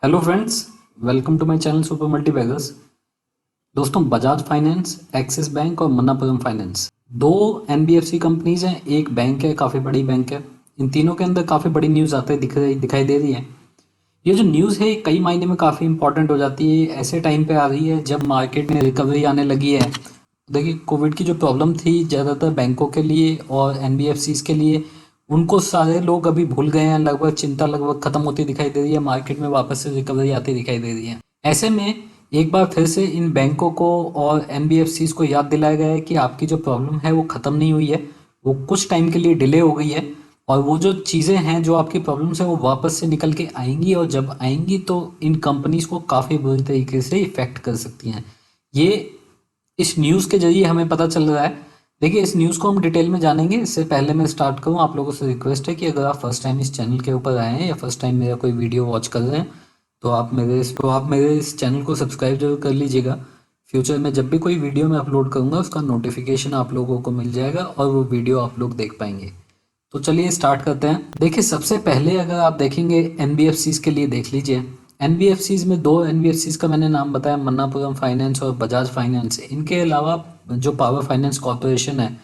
Hello friends, welcome to my channel super multibaggers. दोस्तों, Bajaj finance, Axis bank और Manappuram finance दो NBFC companies हैं। एक बैंक है, काफ़ी बड़ी बैंक है। इन तीनों के अंदर काफ़ी बड़ी न्यूज़ आते दिखाई दे रही है। ये जो न्यूज़ है कई मायने में काफ़ी इंपॉर्टेंट हो जाती है। ऐसे टाइम पे आ रही है जब मार्केट में रिकवरी आने लगी है। देखिए, कोविड की जो प्रॉब्लम थी ज़्यादातर बैंकों के लिए और एनबीएफसीज के लिए, उनको सारे लोग अभी भूल गए हैं। लगभग चिंता लगभग खत्म होती दिखाई दे रही है। मार्केट में वापस से रिकवरी आती दिखाई दे रही है। ऐसे में एक बार फिर से इन बैंकों को और एनबीएफसीज को याद दिलाया गया है कि आपकी जो प्रॉब्लम है वो ख़त्म नहीं हुई है, वो कुछ टाइम के लिए डिले हो गई है। और वो जो चीज़ें हैं जो आपकी प्रॉब्लम्स है वो वापस से निकल के आएंगी, और जब आएंगी तो इन कंपनीज को काफ़ी बुरी तरीके से इफेक्ट कर सकती हैं। ये इस न्यूज़ के जरिए हमें पता चल रहा है। देखिए, इस न्यूज़ को हम डिटेल में जानेंगे। इससे पहले मैं स्टार्ट करूँ, आप लोगों से रिक्वेस्ट है कि अगर आप फर्स्ट टाइम इस चैनल के ऊपर आए हैं या फर्स्ट टाइम मेरा कोई वीडियो वॉच कर रहे हैं तो आप मेरे इस चैनल को सब्सक्राइब जरूर कर लीजिएगा। फ्यूचर में जब भी कोई वीडियो मैं अपलोड करूँगा उसका नोटिफिकेशन आप लोगों को मिल जाएगा और वो वीडियो आप लोग देख पाएंगे। तो चलिए स्टार्ट करते हैं। देखिए, सबसे पहले अगर आप देखेंगे एनबीएफसीज के लिए देख लीजिए। एनबीएफसीज में दो एनबीएफसीज का मैंने नाम बताया, मन्नापुरम फाइनेंस और बजाज फाइनेंस। इनके अलावा जो पावर फाइनेंस कॉरपोरेशन है,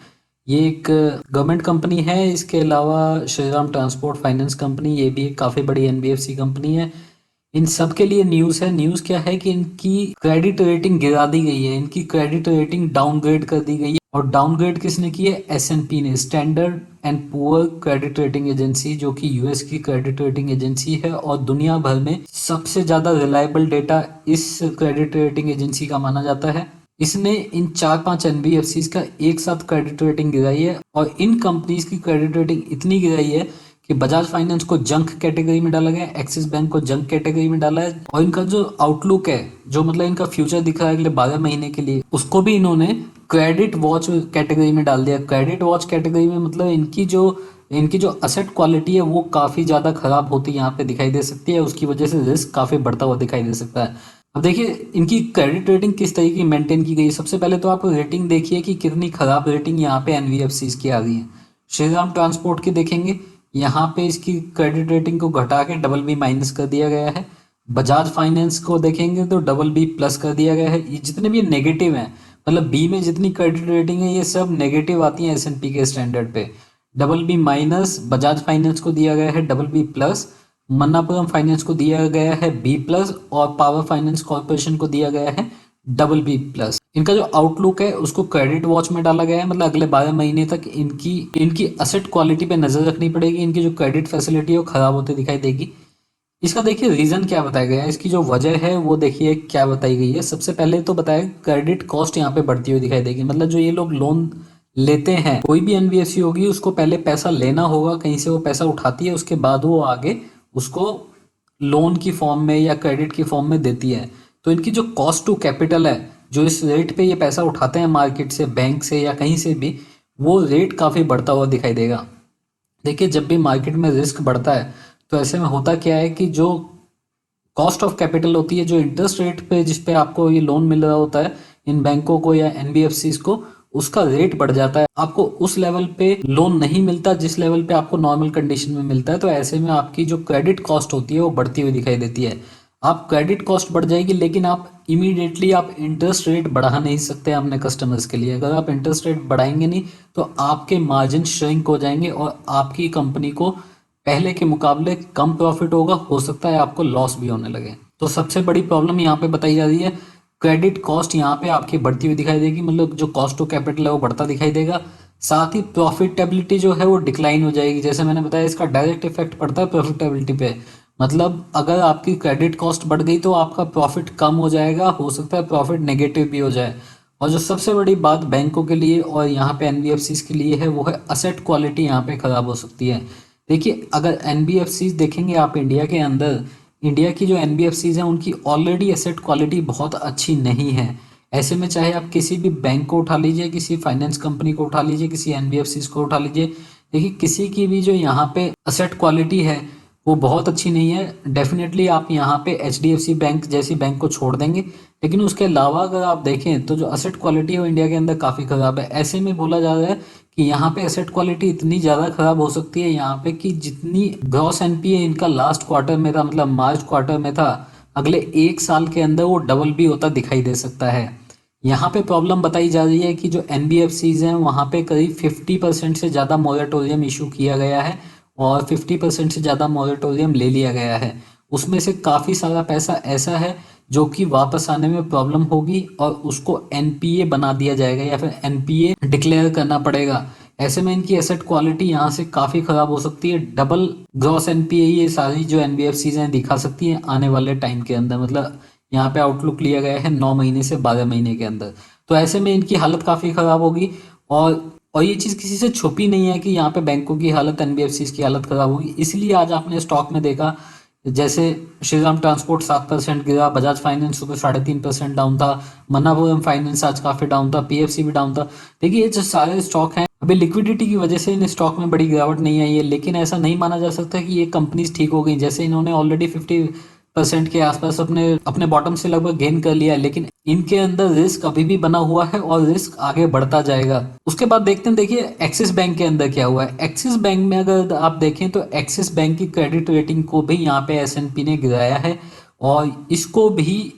ये एक गवर्नमेंट कंपनी है। इसके अलावा श्रीराम ट्रांसपोर्ट फाइनेंस कंपनी, ये भी एक काफ़ी बड़ी एनबीएफसी कंपनी है। इन सब के लिए न्यूज़ है। न्यूज़ क्या है कि इनकी क्रेडिट रेटिंग गिरा दी गई है। इनकी क्रेडिट रेटिंग डाउनग्रेड कर दी गई है। और डाउनग्रेड किसने की है? एसएनपी ने, standard and poor credit rating agency, जो कि यूएस की क्रेडिट रेटिंग एजेंसी है और दुनिया भर में सबसे ज़्यादा रिलायबल डेटा इस क्रेडिट रेटिंग एजेंसी का माना जाता है। इसने इन 4-5 एनबीएफसी का एक साथ क्रेडिट रेटिंग गिराई है, और इन कंपनीज की क्रेडिट रेटिंग इतनी गिराई है कि बजाज फाइनेंस को जंक कैटेगरी में डाला गया, एक्सिस बैंक को जंक कैटेगरी में डाला है। और इनका जो आउटलुक है, जो मतलब इनका फ्यूचर दिख रहा है अगले 12 महीने के लिए, उसको भी इन्होंने क्रेडिट वॉच कैटेगरी में डाल दिया। क्रेडिट वॉच कैटेगरी में मतलब इनकी जो असेट क्वालिटी है वो काफ़ी ज़्यादा खराब होती यहाँ पे दिखाई दे सकती है। उसकी वजह से रिस्क काफ़ी बढ़ता हुआ दिखाई दे सकता है। अब देखिए, इनकी क्रेडिट रेटिंग किस तरीके की मेंटेन की गई। सबसे पहले तो आप रेटिंग देखिए कि कितनी खराब रेटिंग यहाँ पे एनबीएफसीज की आ रही है। श्रीराम ट्रांसपोर्ट की देखेंगे, यहाँ पे इसकी क्रेडिट रेटिंग को घटा के डबल बी माइनस कर दिया गया है। बजाज फाइनेंस को देखेंगे तो डबल बी प्लस कर दिया गया है। ये जितने भी नेगेटिव हैं, मतलब बी में जितनी क्रेडिट रेटिंग है ये सब नेगेटिव आती है एसएनपी के स्टैंडर्ड पे। Double B minus Bajaj finance को दिया गया है, double B plus Manappuram finance को दिया गया है बी प्लस, और पावर फाइनेंस कॉर्पोरेशन को दिया गया है डबल बी प्लस। इनका जो आउटलुक है उसको क्रेडिट वॉच में डाला गया है। मतलब अगले 12 महीने तक इनकी इनकी असेट क्वालिटी पे नजर रखनी पड़ेगी। इनकी जो क्रेडिट फैसिलिटी है वो खराब होती दिखाई देगी। इसका देखिए रीजन क्या बताया गया है, इसकी जो वजह है वो देखिए क्या बताई गई है। सबसे पहले तो बताया क्रेडिट कॉस्ट यहाँ पे बढ़ती हुई दिखाई देगी। मतलब जो ये लोग लोन लेते हैं, कोई भी एनबीएफसी होगी उसको पहले पैसा लेना होगा, कहीं से वो पैसा उठाती है, उसके बाद वो आगे उसको लोन की फॉर्म में या क्रेडिट की फॉर्म में देती है। तो इनकी जो कॉस्ट टू कैपिटल है, जो इस रेट पे ये पैसा उठाते हैं मार्केट से, बैंक से या कहीं से भी, वो रेट काफ़ी बढ़ता हुआ दिखाई देगा। देखिए, जब भी मार्केट में रिस्क बढ़ता है तो ऐसे में होता क्या है कि जो कॉस्ट ऑफ कैपिटल होती है, जो इंटरेस्ट रेट पे जिस पे आपको ये लोन मिल रहा होता है इन बैंकों को या एनबीएफसीज को, उसका रेट बढ़ जाता है। आपको उस लेवल पे लोन नहीं मिलता जिस लेवल पे आपको नॉर्मल कंडीशन में मिलता है। तो ऐसे में आपकी जो क्रेडिट कॉस्ट होती है वो बढ़ती हुई दिखाई देती है। आप क्रेडिट कॉस्ट बढ़ जाएगी, लेकिन आप इमीडिएटली आप इंटरेस्ट रेट बढ़ा नहीं सकते अपने कस्टमर्स के लिए। अगर आप इंटरेस्ट रेट बढ़ाएंगे नहीं तो आपके मार्जिन श्रिंक हो जाएंगे और आपकी कंपनी को पहले के मुकाबले कम प्रॉफिट होगा, हो सकता है आपको लॉस भी होने लगे। तो सबसे बड़ी प्रॉब्लम यहाँ पे बताई जा रही है, क्रेडिट कॉस्ट यहाँ पे आपकी बढ़ती हुई दिखाई देगी। मतलब जो कॉस्ट टू कैपिटल है वो बढ़ता दिखाई देगा। साथ ही प्रॉफिटेबिलिटी जो है वो डिक्लाइन हो जाएगी। जैसे मैंने बताया, इसका डायरेक्ट इफेक्ट पड़ता है प्रॉफिटेबिलिटी पे। मतलब अगर आपकी क्रेडिट कॉस्ट बढ़ गई तो आपका प्रॉफिट कम हो जाएगा, हो सकता है प्रॉफिट नेगेटिव भी हो जाए। और जो सबसे बड़ी बात बैंकों के लिए और यहाँ पे एनबीएफसीज के लिए है वो है असेट क्वालिटी यहाँ पे खराब हो सकती है। देखिए, अगर एनबीएफसीज देखेंगे आप इंडिया के अंदर, इंडिया की जो एनबीएफसीज हैं उनकी ऑलरेडी एसेट क्वालिटी बहुत अच्छी नहीं है। ऐसे में चाहे आप किसी भी बैंक को उठा लीजिए, किसी फाइनेंस कंपनी को उठा लीजिए, किसी एनबीएफसीज को उठा लीजिए, देखिए किसी की भी जो यहाँ पे असेट क्वालिटी है वो बहुत अच्छी नहीं है। डेफिनेटली आप यहाँ पे HDFC बैंक जैसी बैंक को छोड़ देंगे, लेकिन उसके अलावा अगर आप देखें तो जो असेट क्वालिटी है वो इंडिया के अंदर काफ़ी ख़राब है। ऐसे में बोला जा रहा है कि यहाँ पे एसेट क्वालिटी इतनी ज़्यादा ख़राब हो सकती है यहाँ पे कि जितनी ग्रॉस NPA इनका लास्ट क्वार्टर में था, मतलब मार्च क्वार्टर में था, अगले 1 साल के अंदर वो डबल भी होता दिखाई दे सकता है। यहाँ पे प्रॉब्लम बताई जा रही है कि जो NBFCs हैं वहाँ पे करीब 50% से ज़्यादा मोरेटोरियम इशू किया गया है और 50% से ज़्यादा मोरेटोरियम ले लिया गया है। उसमें से काफ़ी सारा पैसा ऐसा है जो कि वापस आने में प्रॉब्लम होगी और उसको NPA बना दिया जाएगा या फिर NPA डिक्लेयर करना पड़ेगा। ऐसे में इनकी एसेट क्वालिटी यहाँ से काफ़ी ख़राब हो सकती है। डबल ग्रॉस NPA ये सारी जो NBFCs हैं दिखा सकती हैं आने वाले टाइम के अंदर। मतलब यहाँ पे आउटलुक लिया गया है 9 महीने से 12 महीने के अंदर। तो ऐसे में इनकी हालत काफ़ी ख़राब होगी और ये चीज़ किसी से छुपी नहीं है कि यहाँ पे बैंकों की हालत, NBFCs की हालत ख़राब होगी। इसलिए आज आपने स्टॉक में देखा जैसे श्रीराम ट्रांसपोर्ट 7% गिरा, बजाज फाइनेंस सुबह 3.5% डाउन था, मन्नापुरम फाइनेंस आज काफ़ी डाउन था, PFC भी डाउन था। देखिए ये जो सारे स्टॉक हैं अभी लिक्विडिटी की वजह से इन स्टॉक में बड़ी गिरावट नहीं आई है, लेकिन ऐसा नहीं माना जा सकता कि ये कंपनीज ठीक हो गई। जैसे इन्होंने ऑलरेडी 50% के आसपास अपने अपने बॉटम से लगभग गेन कर लिया है, लेकिन इनके अंदर रिस्क अभी भी बना हुआ है और रिस्क आगे बढ़ता जाएगा। उसके बाद देखते हैं, देखिए एक्सिस बैंक के अंदर क्या हुआ है। एक्सिस बैंक में अगर आप देखें तो एक्सिस बैंक की क्रेडिट रेटिंग को भी यहाँ पे S&P ने गिराया है और इसको भी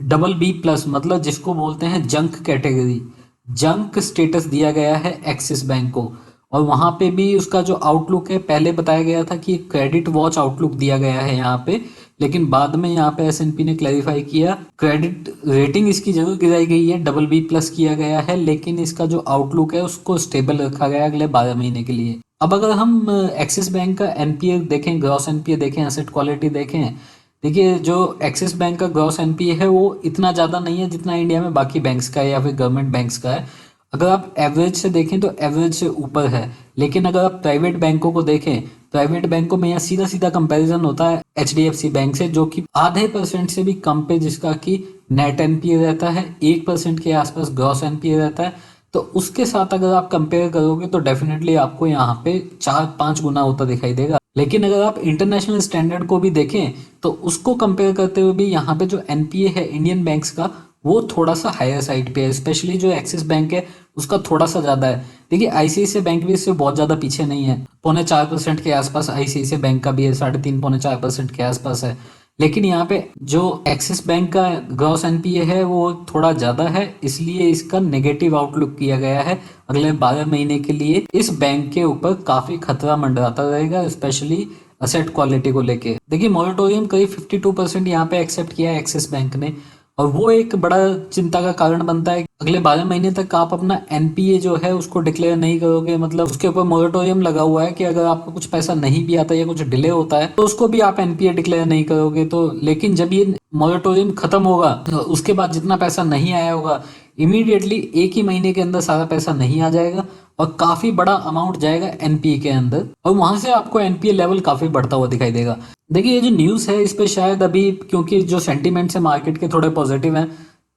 BB+ मतलब जिसको बोलते हैं जंक कैटेगरी, जंक स्टेटस दिया गया है एक्सिस बैंक को। और वहाँ पे भी उसका जो आउटलुक है, पहले बताया गया था कि क्रेडिट वॉच आउटलुक दिया गया है यहाँ पे, लेकिन बाद में यहाँ पे S&P ने क्लैरिफाई किया क्रेडिट रेटिंग इसकी जरूर गिराई गई है, BB+ किया गया है, लेकिन इसका जो आउटलुक है उसको स्टेबल रखा गया है अगले 12 महीने के लिए। अब अगर हम एक्सिस बैंक का NPA देखें, ग्रॉस NPA देखें, एसेट क्वालिटी देखें, देखिए जो एक्सिस बैंक का ग्रॉस NPA है वो इतना ज़्यादा नहीं है जितना इंडिया में बाकी बैंक्स का है या फिर गवर्नमेंट बैंक्स का है। अगर आप एवरेज से देखें तो एवरेज से ऊपर है, लेकिन अगर आप प्राइवेट बैंकों को देखें, प्राइवेट बैंकों में यहाँ सीधा सीधा कंपैरिजन होता है HDFC बैंक से, जो कि आधे % से भी कम पे जिसका कि नेट NPA रहता है, 1% के आसपास ग्रॉस NPA रहता है। तो उसके साथ अगर आप कंपेयर करोगे तो डेफिनेटली आपको यहाँ पे 4-5 गुना होता दिखाई देगा। लेकिन अगर आप इंटरनेशनल स्टैंडर्ड को भी देखें तो उसको कंपेयर करते हुए भी यहाँ पे जो NPA है इंडियन बैंक्स का वो थोड़ा सा हायर साइड पे है, स्पेशली जो एक्सिस बैंक है उसका थोड़ा सा ज़्यादा है। देखिए ICICI बैंक भी इससे बहुत ज़्यादा पीछे नहीं है, 3.25% के आसपास ICICI बैंक का भी है, 3.5-4% के आसपास है। लेकिन यहाँ पे जो एक्सिस बैंक का ग्रॉस NPA है वो थोड़ा ज़्यादा है, इसलिए इसका नेगेटिव आउटलुक किया गया है अगले 12 महीने के लिए। इस बैंक के ऊपर काफ़ी खतरा मंडराता रहेगा, स्पेशली असेट क्वालिटी को लेके। देखिए मॉरेटोरियम करीब 52% यहाँ पे एक्सेप्ट किया है एक्सिस बैंक ने, और वो एक बड़ा चिंता का कारण बनता है। अगले 12 महीने तक आप अपना NPA जो है उसको डिक्लेयर नहीं करोगे, मतलब उसके ऊपर मोरेटोरियम लगा हुआ है कि अगर आपको कुछ पैसा नहीं भी आता या कुछ डिले होता है तो उसको भी आप NPA डिक्लेयर नहीं करोगे। तो लेकिन जब ये मोरेटोरियम खत्म होगा तो उसके बाद जितना पैसा नहीं आया होगा इमीडिएटली एक ही महीने के अंदर सारा पैसा नहीं आ जाएगा और काफी बड़ा अमाउंट जाएगा NPA के अंदर, और वहां से आपको NPA लेवल काफी बढ़ता हुआ दिखाई देगा। देखिए ये जो न्यूज़ है इस पे शायद अभी क्योंकि जो सेंटीमेंट्स है मार्केट के थोड़े पॉजिटिव हैं,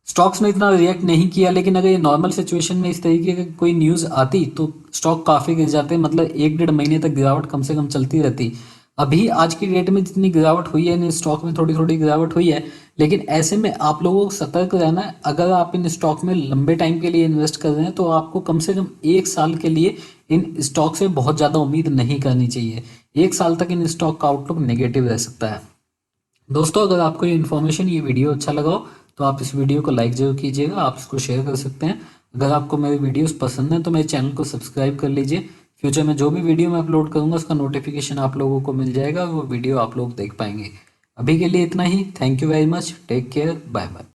स्टॉक्स ने इतना रिएक्ट नहीं किया, लेकिन अगर ये नॉर्मल सिचुएशन में इस तरीके की कोई न्यूज़ आती तो स्टॉक काफ़ी गिर जाते, मतलब 1-1.5 महीने तक गिरावट कम से कम चलती रहती। अभी आज की डेट में जितनी गिरावट हुई है इन स्टॉक में थोड़ी थोड़ी गिरावट हुई है, लेकिन ऐसे में आप लोगों को सतर्क रहना है। अगर आप इन स्टॉक में लंबे टाइम के लिए इन्वेस्ट कर रहे हैं तो आपको कम से कम 1 साल के लिए इन स्टॉक से बहुत ज़्यादा उम्मीद नहीं करनी चाहिए। 1 साल तक इन स्टॉक का आउटलुक नेगेटिव रह सकता है। दोस्तों अगर आपको ये इन्फॉर्मेशन, ये वीडियो अच्छा लगा हो तो आप इस वीडियो को लाइक जरूर कीजिएगा, आप इसको शेयर कर सकते हैं। अगर आपको मेरी वीडियोस पसंद है तो मेरे चैनल को सब्सक्राइब कर लीजिए। फ्यूचर में जो भी वीडियो मैं अपलोड करूँगा उसका नोटिफिकेशन आप लोगों को मिल जाएगा और वो वीडियो आप लोग देख पाएंगे। अभी के लिए इतना ही। Thank you very much, take care, bye bye.